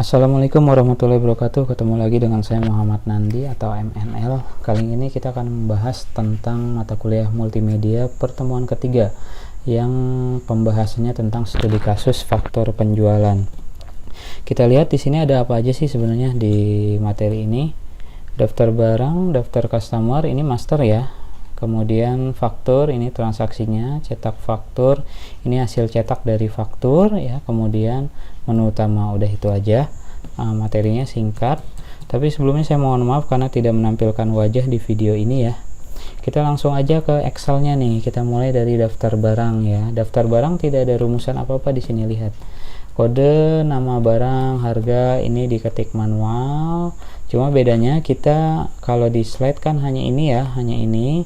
Assalamualaikum warahmatullahi wabarakatuh. Ketemu lagi dengan saya Muhammad Nandi atau MNL. Kali ini kita akan membahas tentang mata kuliah multimedia pertemuan ketiga yang pembahasannya tentang studi kasus faktor penjualan. Kita lihat di sini ada apa aja sih sebenarnya di materi ini. Daftar barang, daftar customer, ini master ya. Kemudian faktur, ini transaksinya, cetak faktur, ini hasil cetak dari faktur ya. Kemudian menu utama, udah itu aja. Materinya singkat, tapi sebelumnya saya mohon maaf karena tidak menampilkan wajah di video ini ya. Kita langsung aja ke Excelnya nih. Kita mulai dari daftar barang ya. Daftar barang tidak ada rumusan apa-apa di sini, lihat. Kode, nama barang, harga, ini diketik manual. Cuma bedanya kita kalau di slide kan hanya ini ya, hanya ini,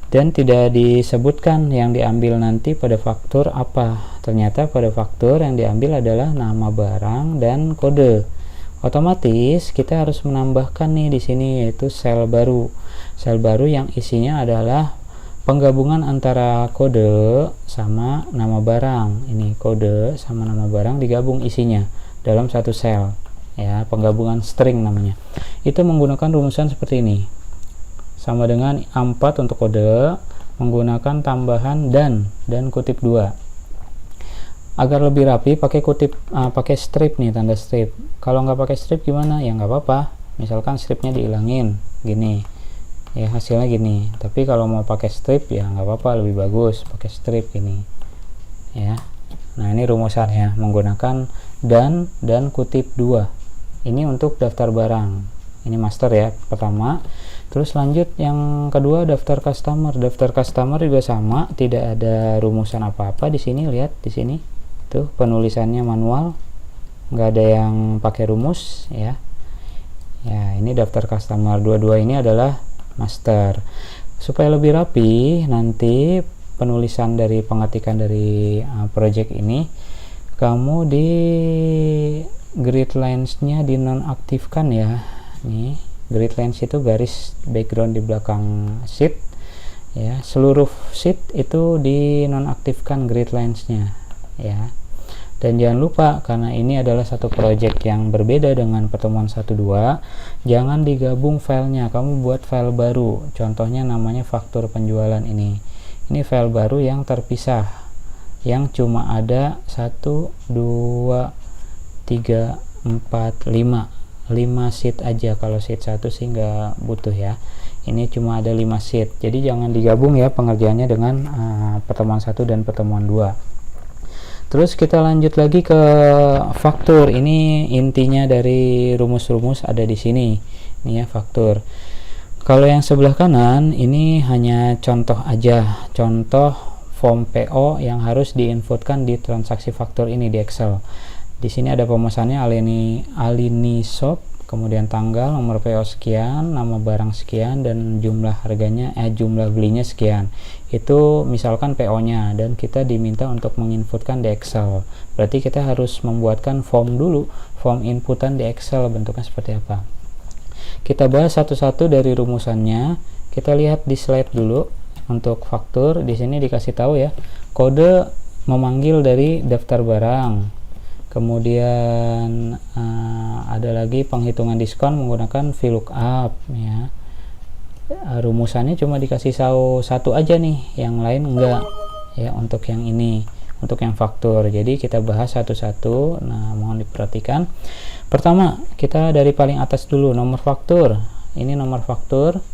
dan tidak disebutkan yang diambil nanti pada faktur apa. Ternyata pada faktur yang diambil adalah nama barang dan kode. Otomatis kita harus menambahkan nih di sini, yaitu sel baru. Sel baru yang isinya adalah penggabungan antara kode sama nama barang. Ini kode sama nama barang digabung isinya dalam satu sel ya, penggabungan string namanya. Itu menggunakan rumusan seperti ini, sama dengan A4 untuk kode, menggunakan tambahan dan kutip 2. Agar lebih rapi pakai kutip, pakai strip nih, tanda strip. Kalau nggak pakai strip gimana ya, nggak apa-apa, misalkan stripnya dihilangin gini ya, hasilnya gini. Tapi kalau mau pakai strip ya nggak apa-apa, lebih bagus pakai strip gini ya. Nah, ini rumusannya menggunakan dan kutip 2. Ini untuk daftar barang, ini master ya pertama. Terus lanjut yang kedua, daftar customer. Daftar customer juga sama, tidak ada rumusan apa-apa di sini. Lihat di sini tuh penulisannya manual, nggak ada yang pakai rumus ya. Ya, ini daftar customer. Dua-dua ini adalah master. Supaya lebih rapi nanti penulisan dari pengetikan dari project ini, kamu di grid lines-nya dinonaktifkan ya. Nih, grid lines itu garis background di belakang sheet ya. Seluruh sheet itu dinonaktifkan grid lines-nya ya. Dan jangan lupa, karena ini adalah satu project yang berbeda dengan pertemuan 1-2, jangan digabung filenya, kamu buat file baru. Contohnya namanya faktur penjualan ini. Ini file baru yang terpisah, yang cuma ada 1, 2, 3, 4, 5 sheet aja. Kalau sheet 1 sih nggak butuh ya. Ini cuma ada 5 sheet, jadi jangan digabung ya pengerjaannya dengan pertemuan 1 dan pertemuan 2. Terus kita lanjut lagi ke faktur. Ini intinya dari rumus-rumus ada di sini. Ini ya faktur. Kalau yang sebelah kanan ini hanya contoh aja, contoh form PO yang harus diinputkan di transaksi faktur ini di Excel. Di sini ada pemesannya Alini Shop, kemudian tanggal, nomor PO sekian, nama barang sekian, dan jumlah harganya, jumlah belinya sekian. Itu misalkan PO-nya, dan kita diminta untuk menginputkan di Excel. Berarti kita harus membuatkan form dulu, form inputan di Excel, bentuknya seperti apa. Kita bahas satu-satu dari rumusannya. Kita lihat di slide dulu. Untuk faktur di sini dikasih tahu ya, kode memanggil dari daftar barang. Kemudian ada lagi penghitungan diskon menggunakan VLOOKUP ya. Rumusannya cuma dikasih satu aja nih, yang lain enggak ya untuk yang ini, untuk yang faktur. Jadi kita bahas satu-satu. Nah, mohon diperhatikan. Pertama, kita dari paling atas dulu, nomor faktur. Ini nomor faktur,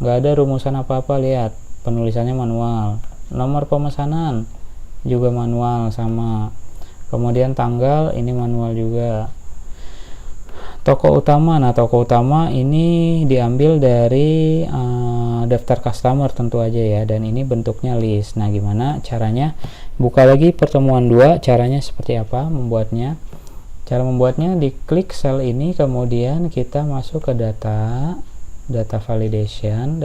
nggak ada rumusan apa-apa, lihat penulisannya manual. Nomor pemesanan juga manual sama. Kemudian tanggal ini manual juga. Toko utama, nah toko utama ini diambil dari daftar customer tentu aja ya, dan ini bentuknya list. Nah, gimana caranya? Buka lagi pertemuan 2, caranya seperti apa membuatnya? Cara membuatnya, diklik sel ini, kemudian kita masuk ke data validation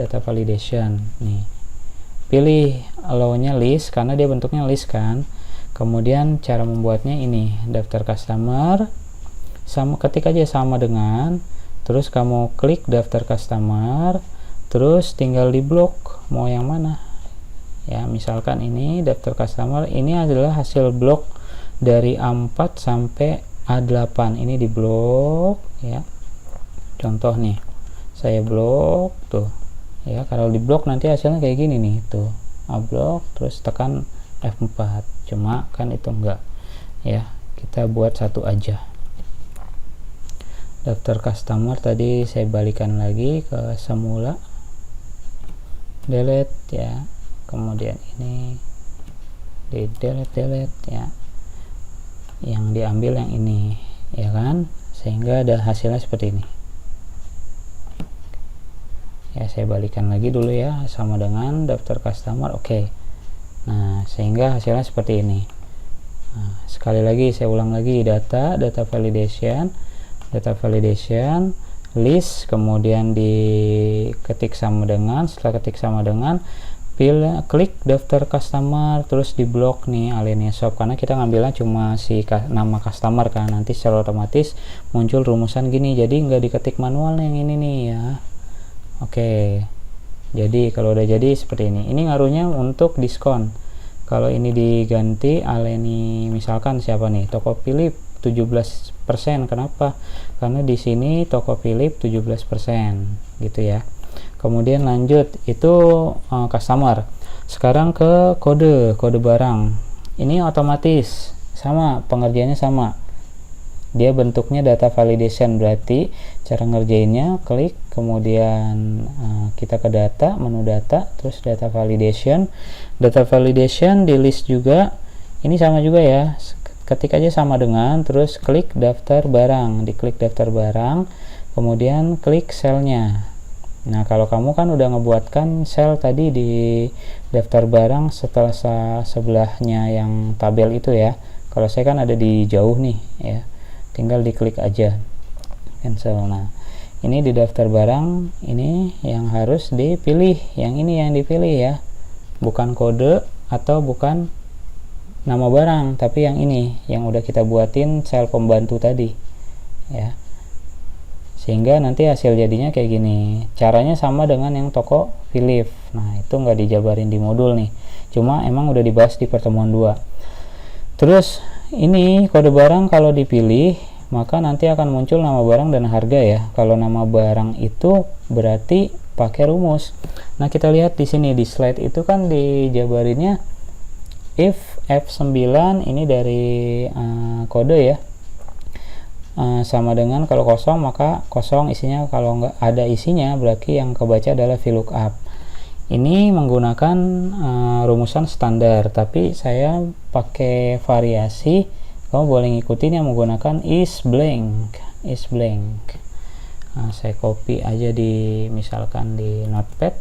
nih. Pilih allow-nya list karena dia bentuknya list kan. Kemudian cara membuatnya ini, daftar customer, sama, ketik aja sama dengan, terus kamu klik daftar customer, terus tinggal di blok mau yang mana ya. Misalkan ini daftar customer, ini adalah hasil blok dari A4 sampai A8 ini di blok ya. Contoh nih, saya blok tuh ya. Kalau di blok nanti hasilnya kayak gini nih, tuh A blok terus tekan F4. Cuma kan itu enggak ya, kita buat satu aja. Daftar customer tadi saya balikan lagi ke semula, delete ya, kemudian ini di delete ya, yang diambil yang ini ya kan, sehingga ada hasilnya seperti ini ya. Saya balikan lagi dulu ya, sama dengan daftar customer. Oke. Nah, sehingga hasilnya seperti ini. Nah, sekali lagi saya ulang lagi, data validation list, kemudian diketik sama dengan, setelah ketik sama dengan, pilih klik daftar customer, terus di blok nih Alenia Shop, karena kita ngambilnya cuma si nama customer kan, nanti secara otomatis muncul rumusan gini, jadi nggak diketik manual yang ini nih ya. Oke, jadi kalau udah jadi seperti ini ngaruhnya untuk diskon. Kalau ini diganti Aleni, misalkan siapa nih, Toko Philip 17%. Kenapa? Karena di sini Toko Philip 17% gitu ya. Kemudian lanjut, itu customer. Sekarang ke kode barang. Ini otomatis sama, pengerjaannya sama. Dia bentuknya data validation, berarti cara ngerjainnya klik, kemudian kita ke data, menu data, terus data validation di list juga. Ini sama juga ya, ketik aja sama dengan, terus klik daftar barang, diklik daftar barang, kemudian klik selnya. Nah, kalau kamu kan udah ngebuatkan sel tadi di daftar barang setelah sebelahnya yang tabel itu ya. Kalau saya kan ada di jauh nih ya, tinggal diklik aja cancel. Nah, ini di daftar barang, ini yang harus dipilih, yang ini yang dipilih ya, bukan kode atau bukan nama barang, tapi yang ini yang udah kita buatin sel pembantu tadi ya, sehingga nanti hasil jadinya kayak gini. Caranya sama dengan yang Toko Philip. Nah, itu nggak dijabarin di modul nih, cuma emang udah dibahas di pertemuan 2. Terus ini kode barang kalau dipilih, maka nanti akan muncul nama barang dan harga ya. Kalau nama barang itu berarti pakai rumus. Nah, kita lihat di sini di slide itu kan dijabarinnya if F9 ini dari kode ya, sama dengan kalau kosong maka kosong isinya, kalau nggak ada isinya berarti yang kebaca adalah VLOOKUP. Ini menggunakan rumusan standar, tapi saya pakai variasi. Kamu boleh ngikutin yang menggunakan is blank. Nah, saya copy aja di, misalkan di notepad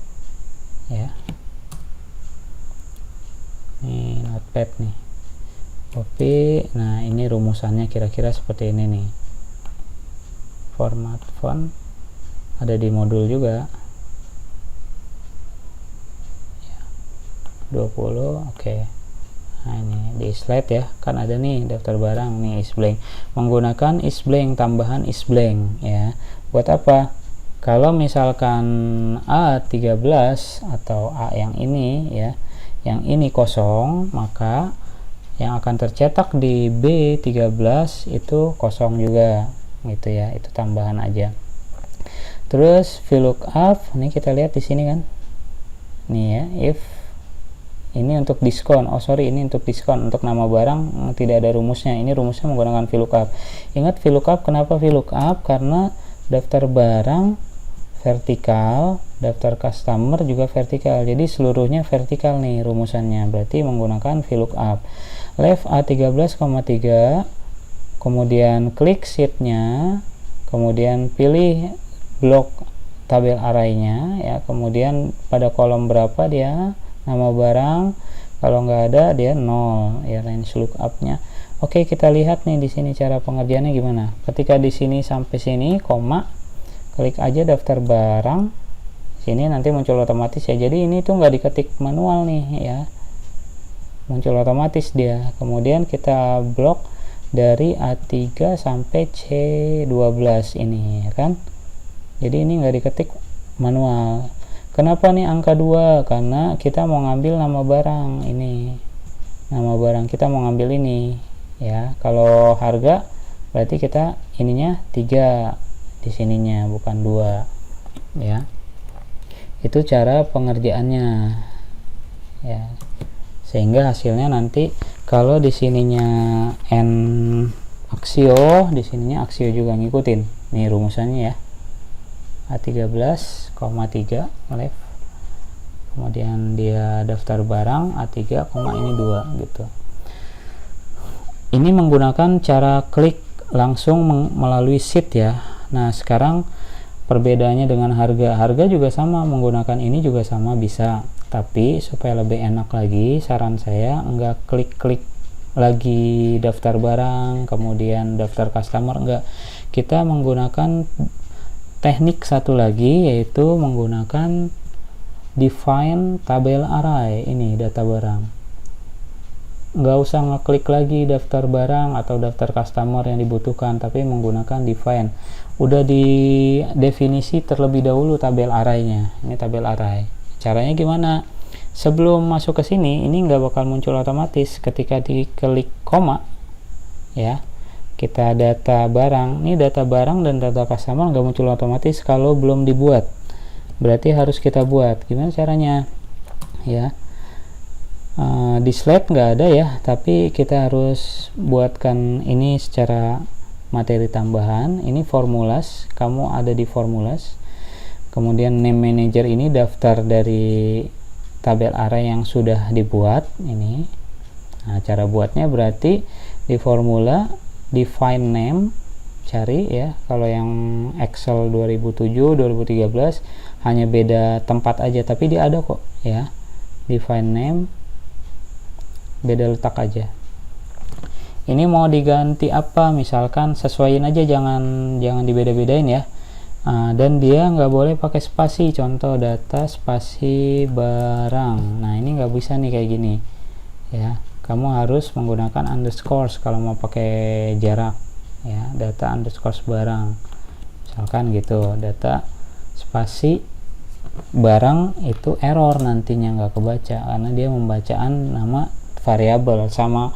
ya, ini notepad nih, copy. Nah, ini rumusannya kira-kira seperti ini nih. Format font ada di modul juga 20. Oke. Nah, ini di slide ya, kan ada nih daftar barang nih is blank, menggunakan is blank, tambahan is blank ya. Buat apa? Kalau misalkan A13 atau A yang ini ya, yang ini kosong, maka yang akan tercetak di B13 itu kosong juga gitu ya, itu tambahan aja. Terus VLOOKUP, ini kita lihat di sini kan, nih ya, if ini untuk diskon, ini untuk diskon, untuk nama barang tidak ada rumusnya, ini rumusnya menggunakan VLOOKUP. Ingat VLOOKUP, kenapa VLOOKUP? Karena daftar barang vertikal, daftar customer juga vertikal, jadi seluruhnya vertikal nih rumusannya, berarti menggunakan VLOOKUP. Left A13,3, kemudian klik sheetnya, kemudian pilih blok tabel arraynya ya, kemudian pada kolom berapa dia nama barang, kalau nggak ada dia 0 ya, range lookupnya. Oke, kita lihat nih di sini cara pengerjaannya gimana. Ketika di sini sampai sini koma, klik aja daftar barang, sini nanti muncul otomatis ya. Jadi ini tuh nggak diketik manual nih ya, muncul otomatis dia. Kemudian kita blok dari A3 sampai C12 ini ya kan, jadi ini nggak diketik manual. Kenapa nih angka 2? Karena kita mau ngambil nama barang ini, nama barang kita mau ngambil ini ya. Kalau harga berarti kita ininya 3 di sininya, bukan 2 ya. Itu cara pengerjaannya ya, sehingga hasilnya nanti kalau di sininya n aksio, di sininya aksio juga ngikutin nih rumusannya ya. A13,3 left, kemudian dia daftar barang A3, ini 2 gitu. Ini menggunakan cara klik langsung melalui sheet ya. Nah sekarang perbedaannya dengan harga juga sama, menggunakan ini juga sama bisa, tapi supaya lebih enak lagi saran saya enggak klik-klik lagi daftar barang kemudian daftar customer, enggak, kita menggunakan teknik satu lagi, yaitu menggunakan define tabel array. Ini data barang, nggak usah ngeklik lagi daftar barang atau daftar customer yang dibutuhkan, tapi menggunakan define. Udah di definisi terlebih dahulu tabel arraynya. Ini tabel array. Caranya gimana? Sebelum masuk ke sini, ini nggak bakal muncul otomatis. Ketika diklik koma ya, kita data barang, ini data barang dan data customer nggak muncul otomatis kalau belum dibuat, berarti harus kita buat. Gimana caranya ya? Di slide nggak ada ya, tapi kita harus buatkan ini secara materi tambahan. Ini formulas, kamu ada di formulas, kemudian name manager ini daftar dari tabel array yang sudah dibuat ini. Nah cara buatnya berarti di formula define name, cari ya, kalau yang Excel 2007 2013 hanya beda tempat aja, tapi dia ada kok ya, define name beda letak aja. Ini mau diganti apa, misalkan sesuaiin aja, jangan dibeda-bedain ya. Dan dia nggak boleh pakai spasi, contoh data spasi barang. Nah ini nggak bisa nih kayak gini ya, kamu harus menggunakan underscore kalau mau pakai jarak ya, data underscore barang misalkan gitu, data spasi barang itu error, nantinya nggak kebaca karena dia membacaan nama variabel, sama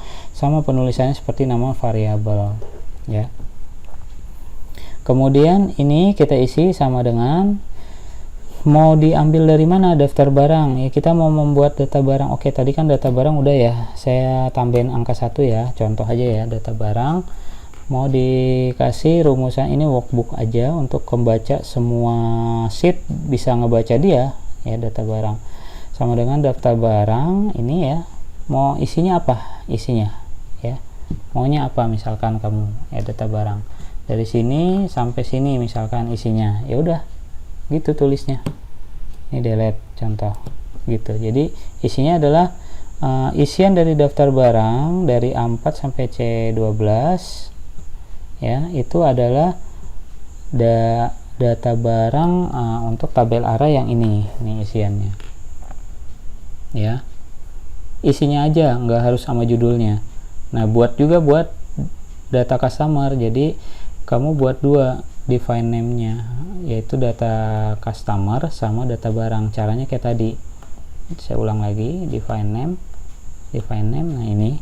penulisannya seperti nama variabel ya. Kemudian ini kita isi sama dengan mau diambil dari mana daftar barang ya, kita mau membuat data barang. Oke, tadi kan data barang udah ya, saya tambahin angka 1 ya, contoh aja ya, data barang mau dikasih rumusan ini workbook aja untuk membaca semua sheet, bisa ngebaca dia ya, data barang sama dengan daftar barang ini ya. Mau isinya apa, isinya ya, maunya apa misalkan kamu ya, data barang dari sini sampai sini misalkan isinya, ya udah gitu tulisnya, ini delete contoh gitu. Jadi isinya adalah isian dari daftar barang dari A4 sampai C12 ya, itu adalah data barang untuk tabel array yang ini isiannya ya, isinya aja, nggak harus sama judulnya. Nah buat data customer, jadi kamu buat 2 define name nya, yaitu data customer sama data barang. Caranya kayak tadi, saya ulang lagi, define name. Nah ini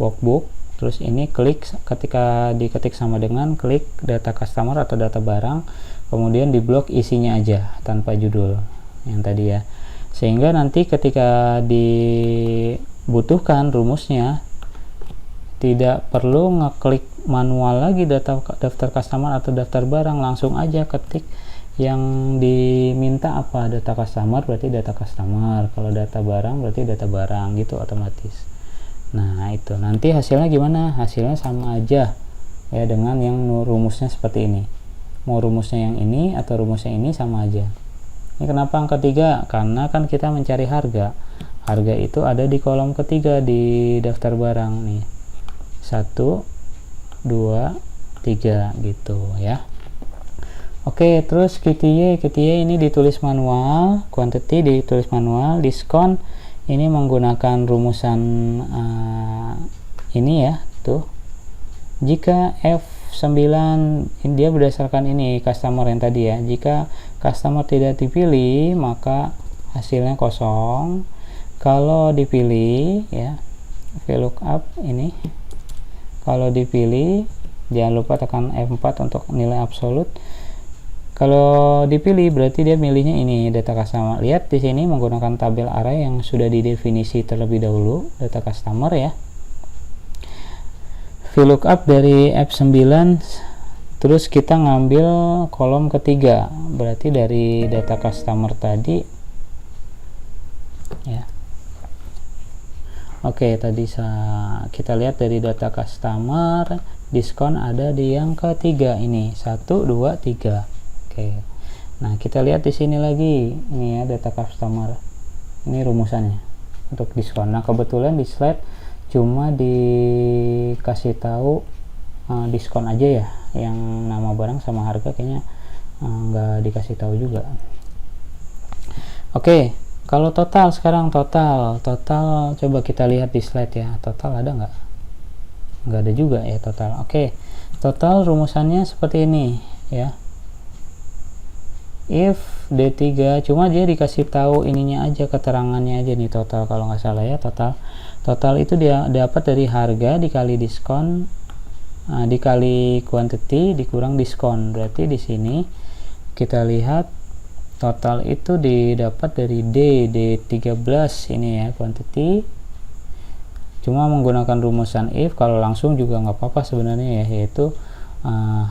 workbook, terus ini klik, ketika diketik sama dengan klik data customer atau data barang, kemudian di blok isinya aja tanpa judul yang tadi ya, sehingga nanti ketika dibutuhkan rumusnya tidak perlu ngeklik manual lagi daftar customer atau daftar barang, langsung aja ketik yang diminta apa, data customer berarti data customer, kalau data barang berarti data barang gitu otomatis. Nah itu nanti hasilnya gimana, hasilnya sama aja ya dengan yang rumusnya seperti ini. Mau rumusnya yang ini atau rumusnya ini sama aja. Ini kenapa angka 3? Karena kan kita mencari harga itu ada di kolom ketiga di daftar barang nih, 1, 2, 3 gitu ya. Oke, terus KTY ini ditulis manual, quantity ditulis manual, diskon ini menggunakan rumusan ini ya, tuh. Jika F9 dia berdasarkan ini customer yang tadi ya, jika customer tidak dipilih maka hasilnya kosong. Kalau dipilih ya, VLOOKUP ini kalau dipilih Jangan lupa tekan F4 untuk nilai absolut. Kalau dipilih berarti dia milihnya ini data customer. Lihat di sini menggunakan tabel array yang sudah didefinisi terlebih dahulu, data customer ya. VLOOKUP dari F9, terus kita ngambil kolom ketiga, berarti dari data customer tadi ya. Oke, tadi kita lihat dari data customer, diskon ada di yang ketiga ini, 1, 2, 3. Oke, nah kita lihat di sini lagi, ini ya data customer, ini rumusannya untuk diskon. Nah kebetulan di slide cuma dikasih tahu diskon aja ya, yang nama barang sama harga kayaknya nggak dikasih tahu juga. Oke, kalau total sekarang total coba kita lihat di slide ya, total ada nggak ada juga ya total. Oke, total rumusannya seperti ini ya. If D3, cuma dia dikasih tahu ininya aja, keterangannya aja nih total, kalau nggak salah ya. Total itu dia dapat dari harga dikali diskon, dikali quantity dikurang diskon. Berarti di sini kita lihat total itu didapat dari D13 ini ya, quantity. Cuma menggunakan rumusan if, kalau langsung juga nggak apa-apa sebenarnya ya, yaitu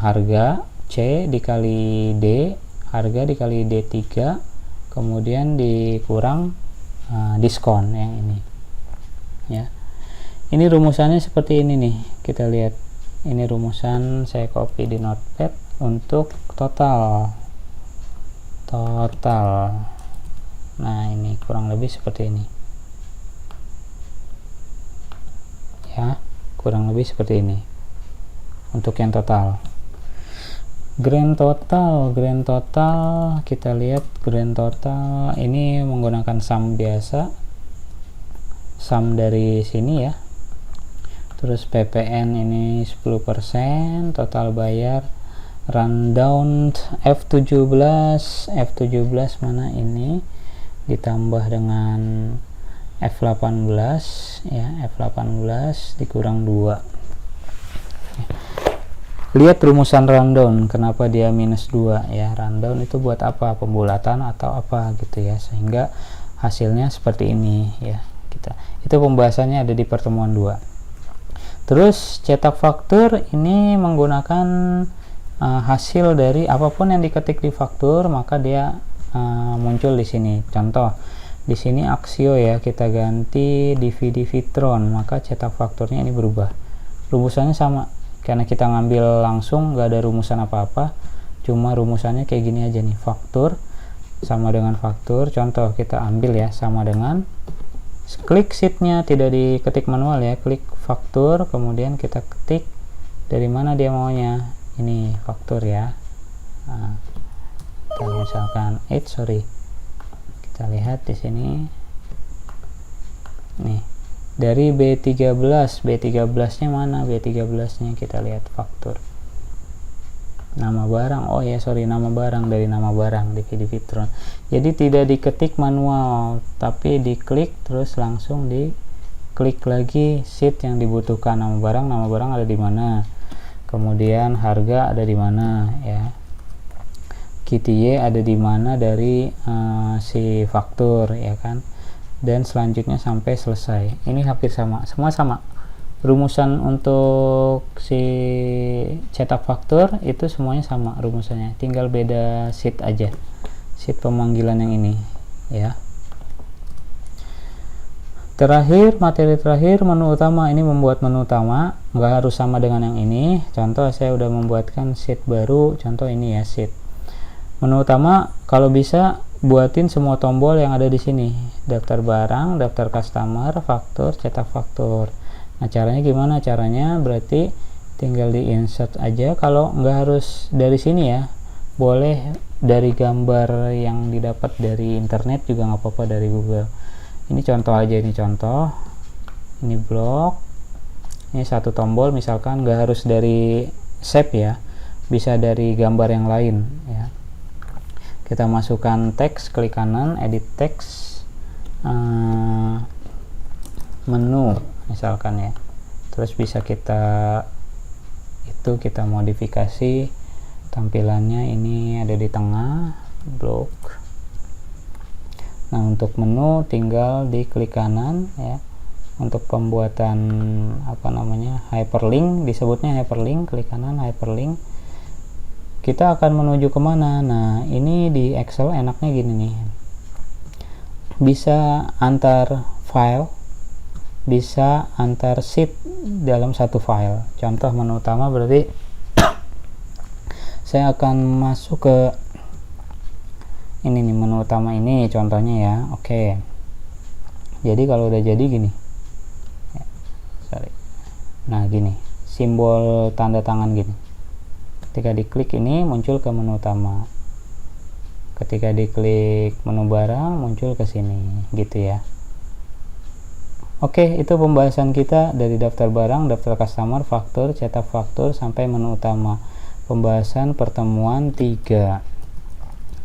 harga C dikali D, harga dikali D3, kemudian dikurang diskon yang ini ya. Ini rumusannya seperti ini nih, kita lihat ini rumusan, saya copy di notepad untuk total. Nah ini kurang lebih seperti ini ya, kurang lebih seperti ini untuk yang total. Grand total kita lihat grand total ini menggunakan sum biasa, sum dari sini ya. Terus PPN ini 10%, total bayar, rundown F17 mana ini, ditambah dengan F18 ya, F18 dikurang 2. Lihat rumusan rundown, kenapa dia minus 2 ya. Rundown itu buat apa, pembulatan atau apa gitu ya, sehingga hasilnya seperti ini ya. Itu pembahasannya ada di pertemuan 2. Terus cetak faktur ini menggunakan hasil dari apapun yang diketik di faktur, maka dia muncul di sini. Contoh di sini Axio ya, kita ganti DVD Vitron, maka cetak fakturnya ini berubah. Rumusannya sama, karena kita ngambil langsung nggak ada rumusan apa-apa, cuma rumusannya kayak gini aja nih, faktur sama dengan faktur. Contoh kita ambil ya, sama dengan, klik sheetnya tidak diketik manual ya, klik faktur, kemudian kita ketik dari mana dia maunya, ini faktur ya. Nah, kita misalkan kita lihat di sini nih, dari B13 nya mana, B13 nya kita lihat faktur, nama barang, nama barang, dari nama barang DVD Vitron. Jadi tidak diketik manual, tapi diklik terus langsung diklik lagi sheet yang dibutuhkan, nama barang ada di mana, kemudian harga ada di mana ya, QTY ada di mana dari si faktur ya kan, dan selanjutnya sampai selesai. Ini hampir sama, semua sama rumusan untuk si cetak faktur, itu semuanya sama rumusannya, tinggal beda sheet aja, sheet pemanggilan yang ini ya. Terakhir, materi terakhir, menu utama. Ini membuat menu utama, nggak harus sama dengan yang ini. Contoh saya udah membuatkan sheet baru, contoh ini ya, sheet menu utama. Kalau bisa buatin semua tombol yang ada di sini, daftar barang, daftar customer, faktur, cetak faktur. Nah caranya gimana? Caranya berarti tinggal di insert aja. Kalau nggak harus dari sini ya, boleh dari gambar yang didapat dari internet juga nggak apa-apa, dari Google. Ini contoh aja, ini contoh, ini blok, ini satu tombol misalkan, nggak harus dari shape ya, bisa dari gambar yang lain ya. Kita masukkan teks, klik kanan, edit teks, menu misalkan ya, terus bisa kita itu kita modifikasi tampilannya. Ini ada di tengah blok. Nah, untuk menu tinggal diklik kanan ya. Untuk pembuatan hyperlink, disebutnya hyperlink, klik kanan hyperlink. Kita akan menuju kemana? Nah, ini di Excel enaknya gini nih, bisa antar file, bisa antar sheet dalam satu file. Contoh menu utama berarti saya akan masuk ke ini nih, menu utama ini contohnya ya. Oke, jadi kalau udah jadi gini, nah gini, simbol tanda tangan gini, ketika diklik ini muncul ke menu utama, ketika diklik menu barang muncul ke sini gitu ya. Oke, itu pembahasan kita dari daftar barang, daftar customer, faktur, cetak faktur sampai menu utama. Pembahasan pertemuan 3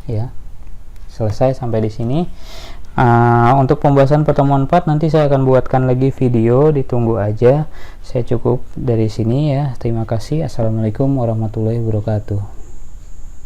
ya. Selesai sampai di sini. Untuk pembahasan pertemuan 4 nanti saya akan buatkan lagi video, ditunggu aja. Saya cukup dari sini ya. Terima kasih. Assalamualaikum warahmatullahi wabarakatuh.